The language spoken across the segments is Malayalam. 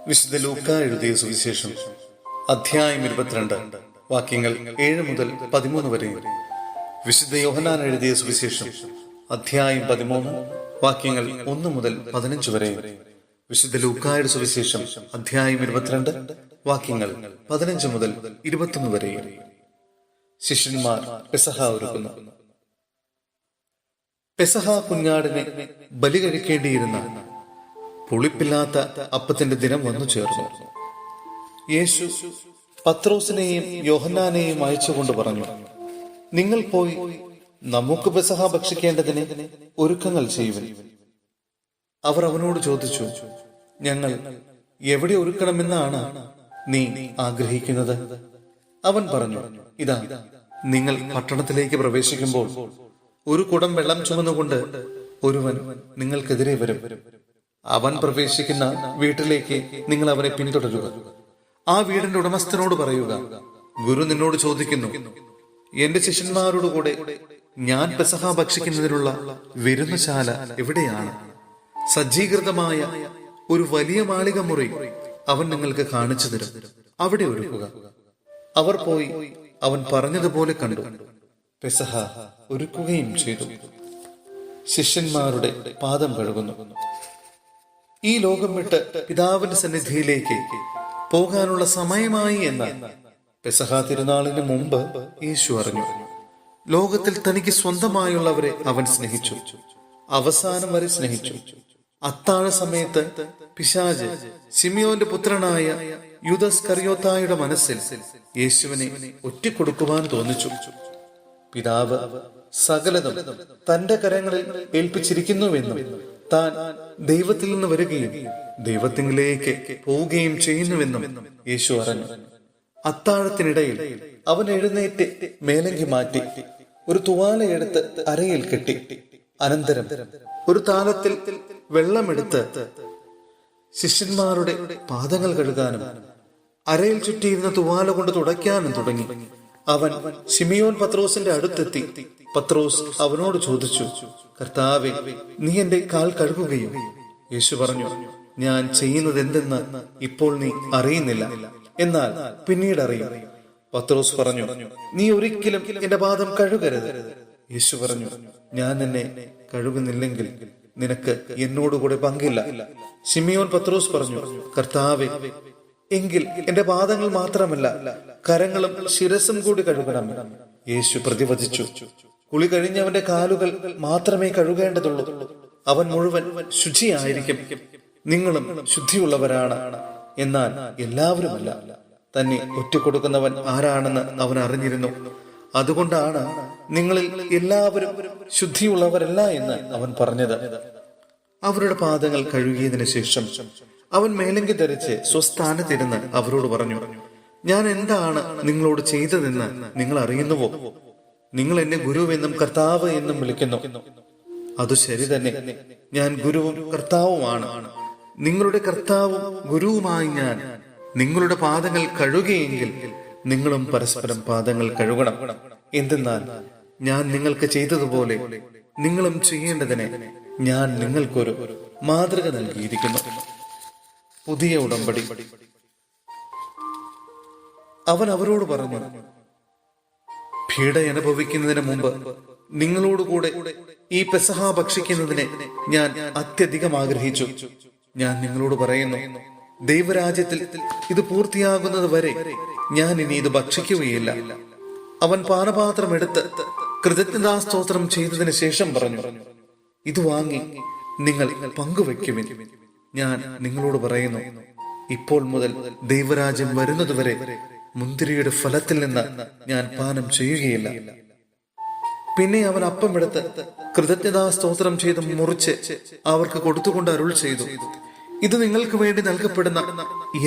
വിശുദ്ധ ലൂക്ക എഴുതിയ സുവിശേഷം അധ്യായം 22 വാക്യങ്ങൾ 7 മുതൽ 13 വരെ. വിശുദ്ധ യോഹന്നാൻ എഴുതിയ സുവിശേഷം അധ്യായം 13 വാക്യങ്ങൾ 1 മുതൽ 15 വരെ. വിശുദ്ധ ലൂക്കായുടെ സുവിശേഷം അധ്യായം 22 വാക്യങ്ങൾ 15 മുതൽ 21 വരെ. ശിഷ്യന്മാർ പെസഹ ഒരുക്കുന്നു. പെസഹ കുഞ്ഞാടിനെ ബലി കഴിക്കേണ്ടിയിരുന്ന പുളിപ്പില്ലാത്ത അപ്പത്തിന്റെ ദിനം വന്നു ചേർന്നു. യേശു പത്രോസിനെയും യോഹന്നാനെയും അയച്ചുകൊണ്ട് പറഞ്ഞു, നിങ്ങൾ പോയി നമുക്ക് പെസഹ ഭക്ഷിക്കേണ്ടതിന് ഒരുക്കങ്ങൾ ചെയ്യുവിൻ. അവർ അവനോട് ചോദിച്ചു, ഞങ്ങൾ എവിടെ ഒരുക്കണമെന്നാണ് നീ ആഗ്രഹിക്കുന്നത്? അവൻ പറഞ്ഞു, ഇതാ, നിങ്ങൾ പട്ടണത്തിലേക്ക് പ്രവേശിക്കുമ്പോൾ ഒരു കുടം വെള്ളം ചുമന്നുകൊണ്ട് ഒരുവൻ നിങ്ങൾക്കെതിരെ വരും. അവൻ പ്രവേശിക്കുന്ന വീട്ടിലേക്ക് നിങ്ങൾ അവനെ പിന്തുടരുക. ആ വീടിന്റെ ഉടമസ്ഥനോട് പറയുക, ഗുരു നിന്നോട് ചോദിക്കുന്നു, എന്റെ ശിഷ്യന്മാരോടുകൂടെ ഞാൻ പെസഹ ഭക്ഷിക്കുന്നതിനുള്ള വിരുന്നുശാല എവിടെയാണ്? സജ്ജീകൃതമായ ഒരു വലിയ മാളിക മുറി അവൻ നിങ്ങൾക്ക് കാണിച്ചു തരും, അവിടെ ഒരുക്കുക. അവർ പോയി അവൻ പറഞ്ഞതുപോലെ കണ്ടു, പെസഹ ഒരുക്കുകയും ചെയ്തു. ശിഷ്യന്മാരുടെ പാദം കഴുകുന്നു. ഈ ലോകം വിട്ട് പിതാവിന്റെ സന്നിധിയിലേക്ക് പോകാനുള്ള സമയമായി എന്ന് പെസഹ തിരുനാളിന് മുമ്പ് യേശു അറിഞ്ഞു. ലോകത്തിൽ തനിക്ക് സ്വന്തമായുള്ളവരെ അവൻ സ്നേഹിച്ചു, അവസാനം വരെ സ്നേഹിച്ചു. അത്താഴ സമയത്ത് പിശാച് ശിമിയോന്റെ പുത്രനായ യൂദാസ് കറിയോത്തായുടെ മനസ്സിൽ യേശുവിനെ ഒറ്റിക്കൊടുക്കുവാൻ തോന്നിച്ചു. പിതാവ് സകലതും തന്റെ കരങ്ങളിൽ ഏൽപ്പിച്ചിരിക്കുന്നുവെന്നും താൻ ദൈവത്തിൽ നിന്ന് വരികയും ദൈവത്തിലേക്ക് പോവുകയും ചെയ്യുന്നുവെന്നും യേശു അറിഞ്ഞു. അത്താഴത്തിനിടയിൽ അവൻ എഴുന്നേറ്റ് മേലങ്കി മാറ്റി ഒരു തുവാലയെടുത്ത് അരയിൽ കെട്ടി, അനന്തരം ഒരു താലത്തിൽ വെള്ളമെടുത്ത് ശിഷ്യന്മാരുടെ പാദങ്ങൾ കഴുകാനും അരയിൽ ചുറ്റിയിരുന്ന തുവാല കൊണ്ട് തുടയ്ക്കാനും തുടങ്ങി. അവൻ ശിമിയോൻ പത്രോസിന്റെ അടുത്തെത്തി. പത്രോസ് അവനോട് ചോദിച്ചു, കർത്താവേ, നീ എന്റെ കാൽ കഴുകുകയോ? യേശു പറഞ്ഞു, ഞാൻ ചെയ്യുന്നത് എന്തെന്ന് ഇപ്പോൾ നീ അറിയുന്നില്ല, എന്നാൽ പിന്നീട് അറിയും. പത്രോസ് പറഞ്ഞു, നീ ഒരിക്കലും എന്റെ പാദം കഴുകരുത്. യേശു പറഞ്ഞു, ഞാൻ നിന്നെ കഴുകുന്നില്ലെങ്കിൽ നിനക്ക് എന്നോടുകൂടെ പങ്കില്ല. ശിമിയോൻ പത്രോസ് പറഞ്ഞു, കർത്താവേ, എങ്കിൽ എന്റെ പാദങ്ങൾ മാത്രമല്ല, കരങ്ങളും ശിരസും കൂടി കഴുകണം. യേശു പ്രതിവചിച്ചു, കുളി കഴിഞ്ഞവന്റെ കാലുകൾ മാത്രമേ കഴുകേണ്ടതുള്ളൂ, അവൻ മുഴുവൻ ശുചിയായിരിക്കും. നിങ്ങളും ശുദ്ധിയുള്ളവരാണ്, എന്നാൽ എല്ലാവരുമല്ല. തന്നെ ഒറ്റിക്കൊടുക്കുന്നവൻ ആരാണെന്ന് അവൻ അറിഞ്ഞിരുന്നു. അതുകൊണ്ടാണ് നിങ്ങളിൽ എല്ലാവരും ശുദ്ധിയുള്ളവരല്ല എന്ന് അവൻ പറഞ്ഞത്. അവരുടെ പാദങ്ങൾ കഴുകിയതിനു ശേഷം അവൻ മേലങ്കി ധരിച്ച് സ്വസ്ഥാനത്തിരുന്ന് അവരോട് പറഞ്ഞു, ഞാൻ എന്താണ് നിങ്ങളോട് ചെയ്തതെന്ന് നിങ്ങൾ അറിയുന്നുവോ? നിങ്ങൾ എന്നെ ഗുരുവെന്നും കർത്താവ് എന്നും വിളിക്കുന്നു. അത് ശരി തന്നെ, ഞാൻ ഗുരുവും കർത്താവുമാണ്. നിങ്ങളുടെ കർത്താവും ഗുരുവുമായി ഞാൻ നിങ്ങളുടെ പാദങ്ങൾ കഴുകിയെങ്കിൽ നിങ്ങളും പരസ്പരം പാദങ്ങൾ കഴുകണം. എന്തെന്നാൽ ഞാൻ നിങ്ങൾക്ക് ചെയ്തതുപോലെ നിങ്ങളും ചെയ്യേണ്ടതിന് ഞാൻ നിങ്ങൾക്കൊരു മാതൃക നൽകിയിരിക്കുന്നു. പുതിയ ഉടമ്പടി. അവൻ അവരോട് പറഞ്ഞു, പീഡ അനുഭവിക്കുന്നതിന് മുമ്പ് നിങ്ങളോടുകൂടെ ഈ പെസഹ ഭക്ഷിക്കുന്നതിനെ ഞാൻ അത്യധികം ആഗ്രഹിച്ചു. ഞാൻ നിങ്ങളോട് പറയുന്നു, ദൈവരാജ്യത്തിൽ ഇത് പൂർത്തിയാകുന്നത് വരെ ഞാൻ ഇനി ഇത് ഭക്ഷിക്കുകയില്ല. അവൻ പാനപാത്രം എടുത്ത് കൃതജ്ഞതാസ്തോത്രം ചെയ്തതിന് ശേഷം പറഞ്ഞു, ഇത് വാങ്ങി നിങ്ങൾ പങ്കുവെക്കുവിൻ. ഞാൻ നിങ്ങളോട് പറയുന്നു, ഇപ്പോൾ മുതൽ ദൈവരാജ്യം വരുന്നതുവരെ മുന്തിരിയുടെ ഫലത്തിൽ നിന്ന് ഞാൻ പാനം ചെയ്യുകയില്ല. പിന്നെ അവൻ അപ്പമെടുത്ത് കൃതജ്ഞതാ സ്തോത്രം ചെയ്ത് മുറിച്ച് അവർക്ക് കൊടുത്തുകൊണ്ട് അരുൾ ചെയ്തു, ഇത് നിങ്ങൾക്ക് വേണ്ടി നൽകപ്പെടുന്ന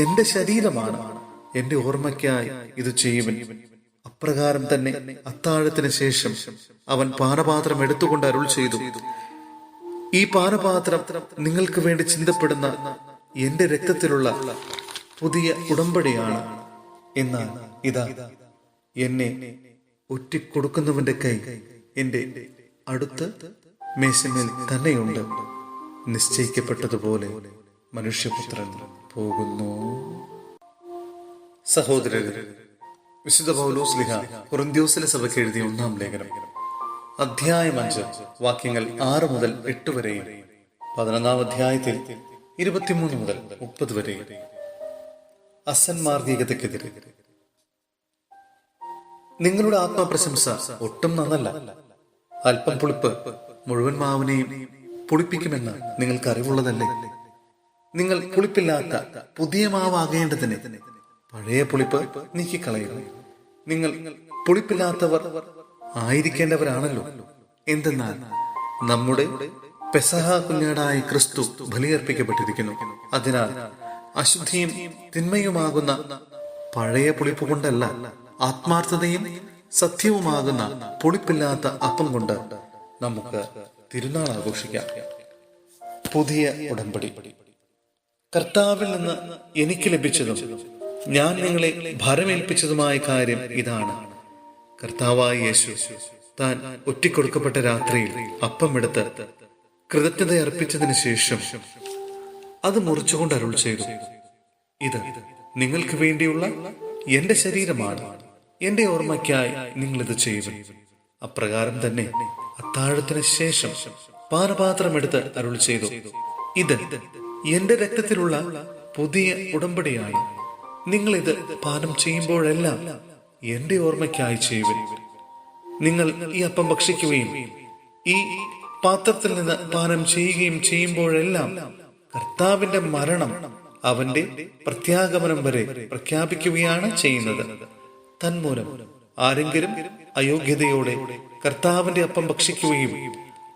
എന്റെ ശരീരമാണ്, എന്റെ ഓർമ്മയ്ക്കായി ഇത് ചെയ്യുവിൻ. അപ്രകാരം തന്നെ അത്താഴത്തിന് ശേഷം അവൻ പാനപാത്രം എടുത്തുകൊണ്ട് അരുൾ ചെയ്തു, ഈ പാനപാത്രം നിങ്ങൾക്ക് വേണ്ടി ചിന്തപ്പെടുന്ന എന്റെ രക്തത്തിലുള്ള പുതിയ ഉടമ്പടിയാണ്. എന്നാൽ ഇതാ, എന്നെ ഒറ്റിക്കൊടുക്കുന്നവന്റെ കൈ എന്റെ അടുത്ത് മേശമേൽ തന്നെയുണ്ട്. നിശ്ചയിക്കപ്പെട്ടതുപോലെ മനുഷ്യപുത്രൻ പോകുന്നു. സഹോദരരെ, വിശുദ്ധ പൗലോസ് ശ്ലീഹ കൊറിന്ത്യോസിലെ സഭയ്ക്ക് എഴുതിയ 1-ാം ലേഖനം, അധ്യായം 5, വാക്യങ്ങൾ 6 മുതൽ 8 വരെയും 11-ാം അധ്യായത്തിൽ 23 മുതൽ 30 വരെയും. അസന്മാർഗികതയ്ക്കെതിരെ. നിങ്ങളുടെ ആത്മപ്രശംസ ഒട്ടും നന്നല്ല. അല്പം പുളിപ്പ് മുഴുവൻ മാവിനെയും പുളിപ്പിക്കുമെന്ന് നിങ്ങൾക്ക് അറിവുള്ളതല്ലേ? നിങ്ങൾ പുളിപ്പില്ലാത്ത പുതിയ മാവാകേണ്ടതിന് പഴയ പുളിപ്പ് നീക്കിക്കളയുക. നിങ്ങൾ പുളിപ്പില്ലാത്തവർ ആയിരിക്കേണ്ടവരാണല്ലോ. എന്തെന്നാൽ നമ്മുടെ പെസഹ കുഞ്ഞാടായ ക്രിസ്തു ബലിയർപ്പിക്കപ്പെട്ടിരിക്കുന്നു. അതിനാൽ അശുദ്ധിയും തിന്മയുമാകുന്ന പഴയ പുളിപ്പ് കൊണ്ടല്ല, ആത്മാർത്ഥതയും സത്യവുമാകുന്ന പുളിപ്പില്ലാത്ത അപ്പം കൊണ്ട് നമുക്ക് തിരുനാൾ ആഘോഷിക്കാം. പുതിയ ഉടമ്പടി. കർത്താവിൽ നിന്ന് എനിക്ക് ലഭിച്ചതും ഞാൻ നിങ്ങളെ ഭരമേൽപ്പിച്ചതുമായ കാര്യം ഇതാണ്: കർത്താവായ യേശു താൻ ഒറ്റിക്കൊടുക്കപ്പെട്ട രാത്രിയിൽ അപ്പം എടുത്ത് കൃതജ്ഞത അർപ്പിച്ചതിന് ശേഷം അത് മുറിച്ചുകൊണ്ട് അരുൾ ചെയ്തു, ഇത് നിങ്ങൾക്ക് വേണ്ടിയുള്ള എന്റെ ശരീരമാണ്, എന്റെ ഓർമ്മയ്ക്കായി നിങ്ങൾ ഇത് ചെയ്യുക. അപ്രകാരം തന്നെ അത്താഴത്തിന് ശേഷം പാനപാത്രം എടുത്ത് അരുൾ ചെയ്തു, ഇത് എന്റെ രക്തത്തിലുള്ള പുതിയ ഉടമ്പടിയാണ്. നിങ്ങൾ ഇത് പാനം ചെയ്യുമ്പോഴെല്ലാം എന്റെ ഓർമ്മയ്ക്കായി ചെയ്യുവിൻ. നിങ്ങൾ ഈ അപ്പം ഭക്ഷിക്കുകയും ഈ പാത്രത്തിൽ നിന്ന് പാനം ചെയ്യുകയും ചെയ്യുമ്പോഴെല്ലാം കർത്താവിന്റെ മരണം അവന്റെ പ്രത്യാഗമനം വരെ പ്രഖ്യാപിക്കുകയാണ് ചെയ്യുന്നത്. തന്മൂലം ആരെങ്കിലും അയോഗ്യതയോടെ കർത്താവിന്റെ അപ്പം ഭക്ഷിക്കുകയും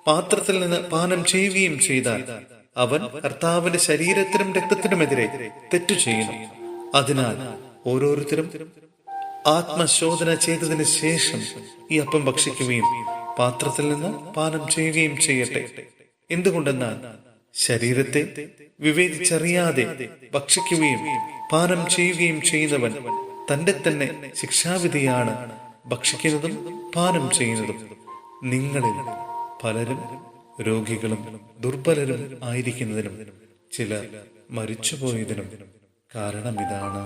പാത്രത്തിൽ നിന്ന് പാനം ചെയ്യുകയും ചെയ്താൽ അവൻ കർത്താവിന്റെ ശരീരത്തിനും രക്തത്തിനുമെതിരെ തെറ്റു ചെയ്യുന്നു. അതിനാൽ ഓരോരുത്തരും ആത്മശോധന ചെയ്തതിന് ശേഷം ഈ അപ്പം ഭക്ഷിക്കുകയും പാത്രത്തിൽ നിന്ന് പാനം ചെയ്യുകയും ചെയ്യട്ടെ. എന്തുകൊണ്ടെന്നാൽ ശരീരത്തെ വിവേചിച്ചറിയാതെ ഭക്ഷിക്കുകയും പാനം ചെയ്യുകയും ചെയ്യുന്നവൻ തന്റെ തന്നെ ശിക്ഷാവിധിയാണ് ഭക്ഷിക്കുന്നതും പാനം ചെയ്യുന്നതും. നിങ്ങളിൽ പലരും രോഗികളും ദുർബലരും ആയിരിക്കുന്നതിനും ചിലർ മരിച്ചുപോയതിനും കാരണം ഇതാണ്.